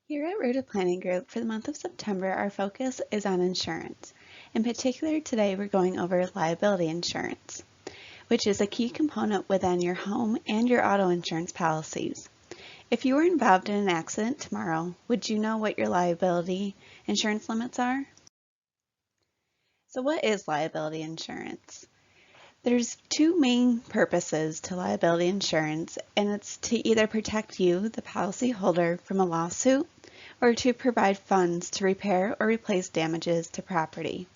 Here at Rota Planning Group, for the month of September, our focus is on insurance. In particular, today we're going over liability insurance, which is a key component within your home and your auto insurance policies. If you were involved in an accident tomorrow, would you know what your liability insurance limits are? So what is liability insurance? There's two main purposes to liability insurance, and it's to either protect you, the policyholder, from a lawsuit, or to provide funds to repair or replace damages to property.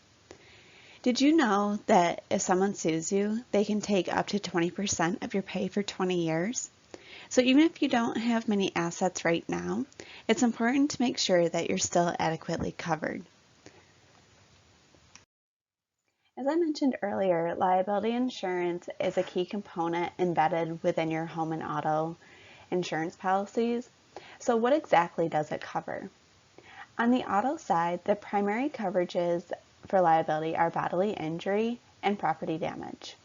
Did you know that if someone sues you, they can take up to 20% of your pay for 20 years? So even if you don't have many assets right now, it's important to make sure that you're still adequately covered. As I mentioned earlier, liability insurance is a key component embedded within your home and auto insurance policies. So what exactly does it cover? On the auto side, the primary coverages for liability are bodily injury and property damage.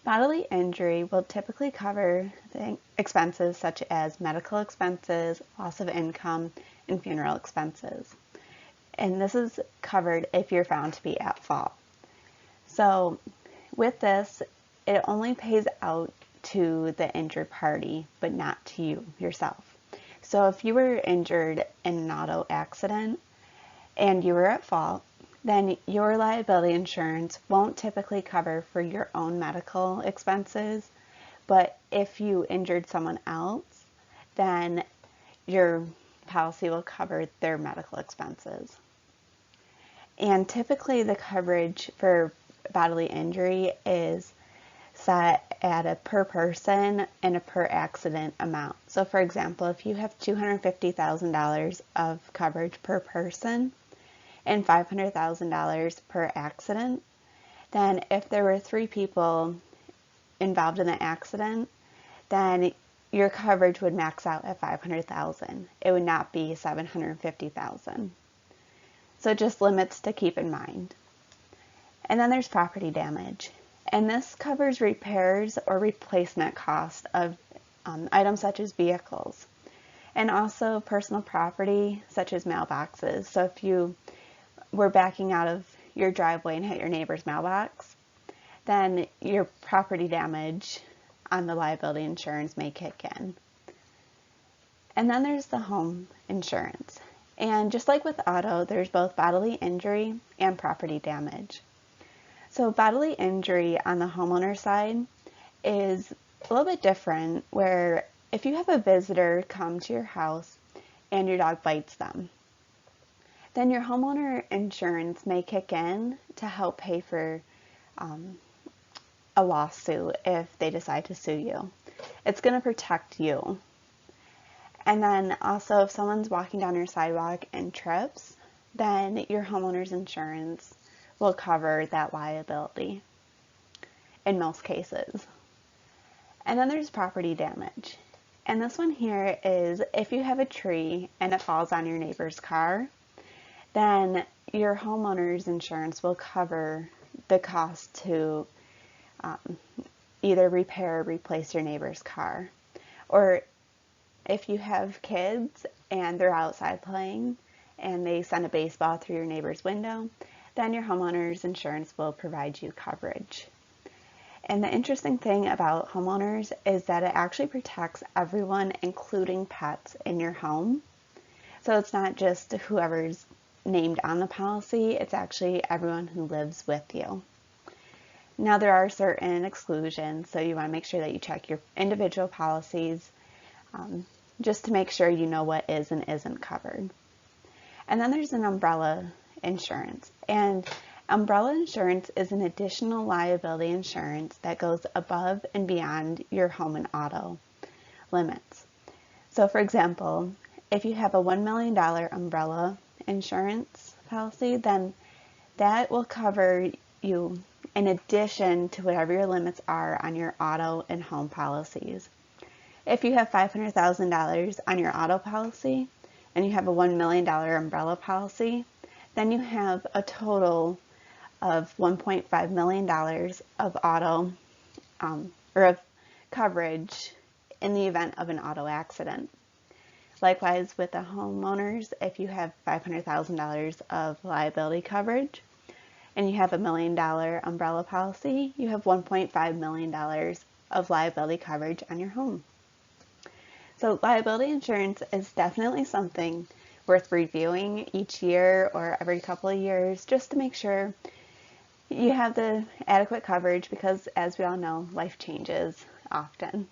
Bodily injury will typically cover expenses such as medical expenses, loss of income, and funeral expenses. And this is covered if you're found to be at fault. So with this, it only pays out to the injured party, but not to you yourself. So if you were injured in an auto accident and you were at fault, then your liability insurance won't typically cover for your own medical expenses, but if you injured someone else, then your policy will cover their medical expenses. And typically the coverage for bodily injury is set at a per person and a per accident amount. So for example, if you have $250,000 of coverage per person and $500,000 per accident, then if there were 3 people involved in the accident, then your coverage would max out at $500,000. It would not be $750,000. So just limits to keep in mind. And then there's property damage. And this covers repairs or replacement costs of items such as vehicles. And also personal property such as mailboxes. So if you were backing out of your driveway and hit your neighbor's mailbox, then your property damage on the liability insurance may kick in. And then there's the home insurance. And just like with auto, there's both bodily injury and property damage. So bodily injury on the homeowner side is a little bit different, where if you have a visitor come to your house and your dog bites them, then your homeowner insurance may kick in to help pay for a lawsuit if they decide to sue you. It's going to protect you. And then also if someone's walking down your sidewalk and trips, then your homeowner's insurance will cover that liability in most cases. And then there's property damage. And this one here is if you have a tree and it falls on your neighbor's car, then your homeowner's insurance will cover the cost to either repair or replace your neighbor's car. Or if you have kids and they're outside playing and they send a baseball through your neighbor's window, then your homeowner's insurance will provide you coverage. And the interesting thing about homeowners is that it actually protects everyone, including pets, in your home. So it's not just whoever's named on the policy, it's actually everyone who lives with you. Now there are certain exclusions, so you want to make sure that you check your individual policies just to make sure you know what is and isn't covered. And then there's an umbrella insurance. And umbrella insurance is an additional liability insurance that goes above and beyond your home and auto limits. So for example, if you have a $1 million umbrella insurance policy, then that will cover you in addition to whatever your limits are on your auto and home policies. If you have $500,000 on your auto policy and you have a $1 million umbrella policy, then you have a total of $1.5 million of auto or of coverage in the event of an auto accident. Likewise with the homeowners, if you have $500,000 of liability coverage and you have $1 million umbrella policy, you have $1.5 million of liability coverage on your home. So liability insurance is definitely something worth reviewing each year or every couple of years just to make sure you have the adequate coverage, because as we all know, life changes often.